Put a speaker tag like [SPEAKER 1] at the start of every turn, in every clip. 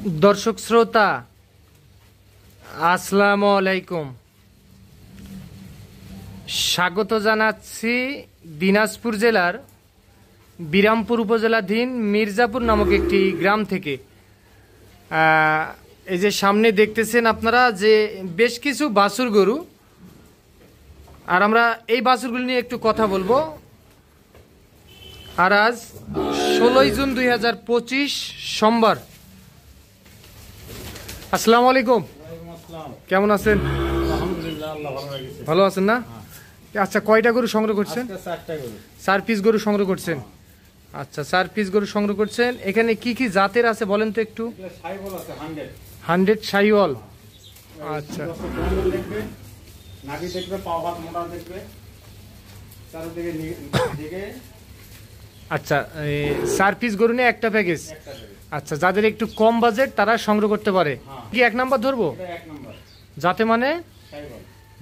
[SPEAKER 1] दर्शक श्रोता আসসালামু আলাইকুম। স্বাগত জানাচ্ছি দিনাজপুর জেলার বিরামপুর উপজেলাধীন মির্জাপুর নামক একটি গ্রাম থেকে। এই যে সামনে দেখতেছেন আপনারা যে বেশ কিছু বাছুর গরু, আর আমরা এই বাছুরগুলো নিয়ে একটু কথা বলবো। আর আজ 16 জুন 2025 সোমবার। আসসালামু আলাইকুম, কেমন আছেন? ভালো আছেন না? আচ্ছা, কয়টা গরু সংগ্রহ করছেন? 4 পিস গরু সংগ্রহ করছেন। আচ্ছা, 4 পিস গরু সংগ্রহ করছেন। এখানে কি কি জাতের আছে বলেন তো একটু। 100 শাহিওয়াল। আচ্ছা, আচ্ছা, 4 পিস গরু নিয়ে একটা প্যাকেজ। আচ্ছা, যাদের একটু কম বাজেট তারা সংগ্রহ করতে পারে। কি 1 নাম্বার ধরবো?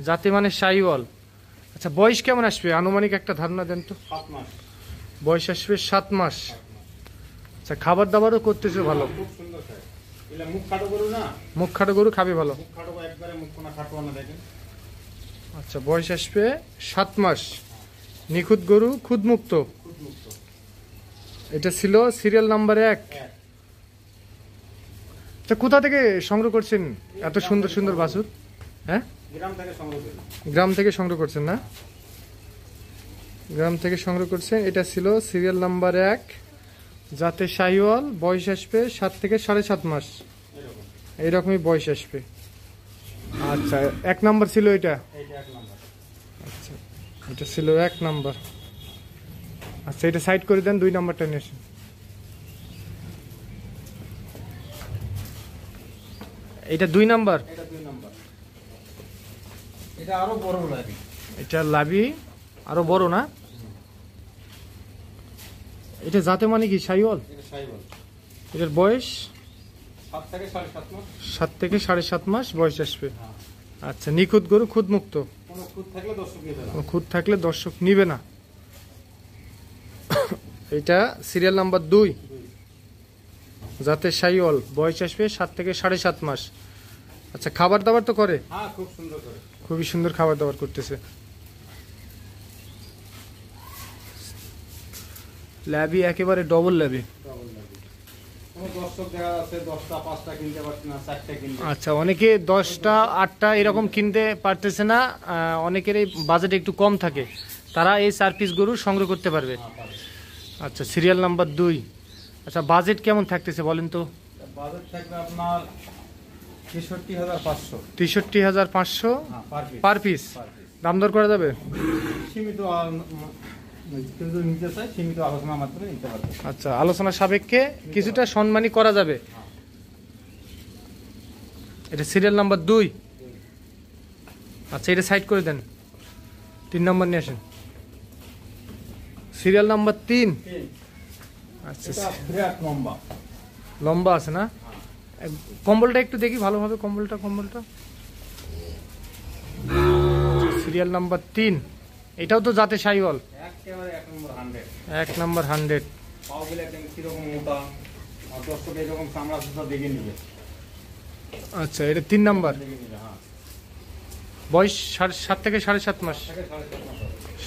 [SPEAKER 1] জাতে মানে শাহিওয়াল। আচ্ছা, বয়স কেমন আসবে আনুমানিক একটা ধারণা দেন তো।
[SPEAKER 2] 7 মাস
[SPEAKER 1] বয়স আসবে 7 মাস। আচ্ছা, খাবার দাবারও করতেছে ভালো।
[SPEAKER 2] খুব সুন্দর খায়। এলা মুখ খাটো গরু না,
[SPEAKER 1] মুখ খাটো গরু খাবে ভালো।
[SPEAKER 2] মুখ খাটো একবারে মুখ কোনা খাটো না দেখেন।
[SPEAKER 1] আচ্ছা, বয়স আসবে 7 মাস। নিখুঁত গরু, খুদমুক্ত। এটা ছিল সিরিয়াল নাম্বার 1। আচ্ছা, কোথা থেকে সংগ্রহ করছেন এত সুন্দর সুন্দর বাছুর? হ্যাঁ, গ্রাম থেকে সংগ্রহ করছেন না? গ্রাম থেকে সংগ্রহ করছেন। এটা ছিল সিরিয়াল নাম্বার 1, যাতে শাহিওয়াল। বয়স আসবে 7 থেকে 7.5 মাস, এইরকমই বয়স আসবে। আচ্ছা, 1 নাম্বার ছিল এটা। আচ্ছা, এটা ছিল 1 নাম্বার। আচ্ছা, এটা সাইড করে দেন, 2 নাম্বারটা নিয়ে আসেন। এটা 2 নাম্বার।
[SPEAKER 2] এটা আরো বড় লাভি।
[SPEAKER 1] এটা লাভি আরো বড় না? এটা জাতে মানে কি শাহিওয়াল?
[SPEAKER 2] এটা শাহিওয়াল।
[SPEAKER 1] এটার বয়স
[SPEAKER 2] 7 থেকে 7.5 মাস।
[SPEAKER 1] 7 থেকে 7.5 মাস বয়স আসবে। আচ্ছা, নিখুঁত গরু, খুদমুক্ত।
[SPEAKER 2] কোনো খুদ থাকলে দর্শক নিবে না।
[SPEAKER 1] খুদ থাকলে দর্শক নিবে না। এটা সিরিয়াল নাম্বার 2, যাতে শাহিওয়াল। বয়স আসবে 7 থেকে 7.5 মাস। আচ্ছা, খাবার দাবার তো করে?
[SPEAKER 2] হ্যাঁ, খুব সুন্দর করে।
[SPEAKER 1] খুবই সুন্দর খাবার দাবার করতেছে। ল্যাবি একেবারে ডবল ল্যাবি। আচ্ছা, অনেকে 10টা 8টা এরকম কিনতে পারতেছে না, অনেকের এই বাজেট একটু কম থাকে, তারা এই 4 পিস গরু সংগ্রহ করতে পারবে। আচ্ছা, সিরিয়াল নাম্বার 2। আচ্ছা, বাজেট কেমন থাকতেছে বলেন তো?
[SPEAKER 2] বাজেট থাকবে আপনার 63,500।
[SPEAKER 1] 63,500 পার পিস। দাম দর করা যাবে?
[SPEAKER 2] সীমিত নিতে চাই, সীমিত আলোচনা মাত্র নিতে পারবে।
[SPEAKER 1] আচ্ছা, আলোচনা সাপেক্ষে কিছুটা সম্মানী করা যাবে। এটা সিরিয়াল নাম্বার 2। আচ্ছা, এটা সাইড করে দেন, 3 নম্বর নিয়ে আসেন। Serial number 3। আচ্ছা, লম্বা আছে না? কম্বলটা একটু দেখি ভালোভাবে, কম্বলটা। Serial number 3। এটাও তো জাতে শাহিওয়াল।
[SPEAKER 2] একেবারে 1 নম্বর 100।
[SPEAKER 1] 1 নম্বর 100।
[SPEAKER 2] পাওগুলো একদম কিরকম মোটা, আর দর্শক এরকম চামড়া সুতা দেখে নিবে।
[SPEAKER 1] আচ্ছা, এটা 3 নাম্বার।
[SPEAKER 2] হ্যাঁ,
[SPEAKER 1] বয়স 7 থেকে 7.5 মাস।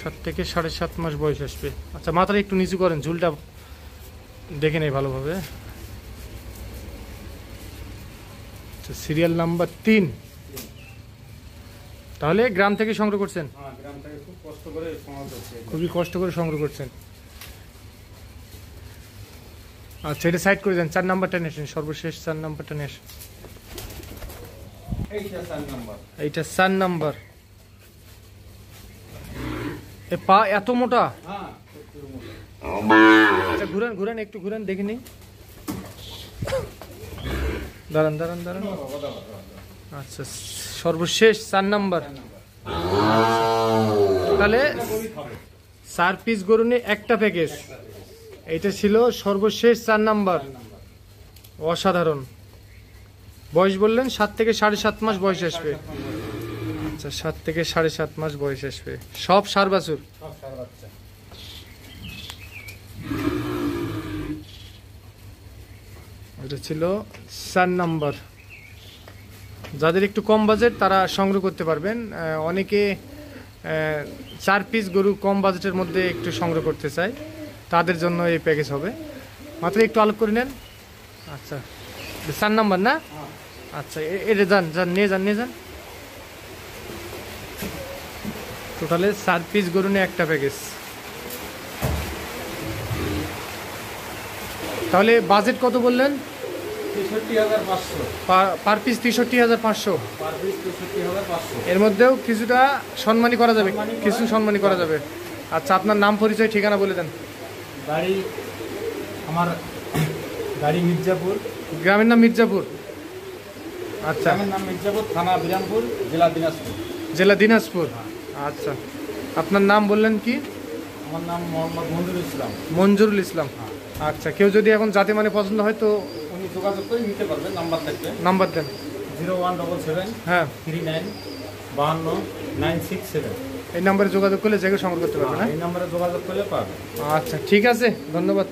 [SPEAKER 1] 7 থেকে 7.5 মাস বয়স আসবে। আচ্ছা, মাথাটা একটু নিচু করেন, ঝুলটা দেখে নেই ভালোভাবে। আচ্ছা, সিরিয়াল নাম্বার 3। তাহলে গ্রাম থেকে সংগ্রহ করছেন?
[SPEAKER 2] হ্যাঁ, গ্রাম থেকে খুব কষ্ট করে সংগ্রহ করছে।
[SPEAKER 1] খুবই কষ্ট করে সংগ্রহ করছেন। আচ্ছা, এটা সাইড করে দেন, 4 নাম্বারটা নিয়ে আসেন, সর্বশেষ 4 নাম্বারটা নিয়ে আসেন। এইটা 4 নাম্বার। এ পা এত মোটা?
[SPEAKER 2] হ্যাঁ,
[SPEAKER 1] আচ্ছা, ঘুরান একটু, ঘুরান দেখে নিই। দাঁড়ান। আচ্ছা, সর্বশেষ 4 নাম্বার। তাহলে 4 পিস গরু নিয়ে একটা প্যাকেজ। এটা ছিল সর্বশেষ 4 নাম্বার। অসাধারণ। বয়স বললেন 7 থেকে 7.5 মাস বয়স আসবে। আচ্ছা, 7 থেকে 7.5 মাস বয়স আসবে। সব ষাঁড় বাছুর। এটা ছিল 4 নাম্বার। যাদের একটু কম বাজেট তারা সংগ্রহ করতে পারবেন। অনেকে 4 পিস গরু কম বাজেটের মধ্যে একটু সংগ্রহ করতে চায়, তাদের জন্য এই প্যাকেজ হবে। মাত্র একটু আলোক করে নেন। আচ্ছা 4 নাম্বার না? আচ্ছা এটা যান যান নিয়ে যান নিয়ে যান। টোটালে 4 পিস গরু নিয়ে একটা প্যাকেজ। তাহলে বাজেট কত বললেন?
[SPEAKER 2] 63,500
[SPEAKER 1] পার পিস 63,500।
[SPEAKER 2] Per piece 63,500।
[SPEAKER 1] এর মধ্যেও কিছুটা সম্মানী করা যাবে, কিছু সম্মানী করা যাবে। আচ্ছা আপনার নাম পরিচয় ঠিকানা বলে দেন।
[SPEAKER 2] গাড়ি আমার গাড়ি মির্জাপুর,
[SPEAKER 1] গ্রামের নাম মির্জাপুর। আচ্ছা
[SPEAKER 2] গ্রামের নাম মির্জাপুর, থানা বিরামপুর, জেলা দিনাজপুর।
[SPEAKER 1] জেলা দিনাজপুর। আচ্ছা আপনার নাম বললেন কি?
[SPEAKER 2] আমার নাম মোহাম্মদ মঞ্জুরুল ইসলাম।
[SPEAKER 1] মঞ্জুরুল ইসলাম। আচ্ছা কেউ যদি এখন জাতে মানে পছন্দ হয় তো
[SPEAKER 2] উনি যোগাযোগ করে নিতে পারবেন, নাম্বার থাকবে।
[SPEAKER 1] নাম্বার দেন।
[SPEAKER 2] 0177
[SPEAKER 1] হ্যাঁ
[SPEAKER 2] 39 52 967।
[SPEAKER 1] এই নাম্বারে যোগাযোগ করলে যে কেউ সংগ্রহ করতে পারবে না?
[SPEAKER 2] এই নম্বরে যোগাযোগ করলে পাবে।
[SPEAKER 1] আচ্ছা ঠিক আছে, ধন্যবাদ।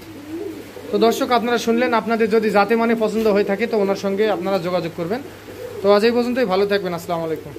[SPEAKER 1] তো দর্শক আপনারা শুনলেন, আপনাদের যদি জাতে মানে পছন্দ হয়ে থাকে তো ওনার সঙ্গে আপনারা যোগাযোগ করবেন। তো আজ এই পর্যন্তই, ভালো থাকবেন। আসসালামু আলাইকুম।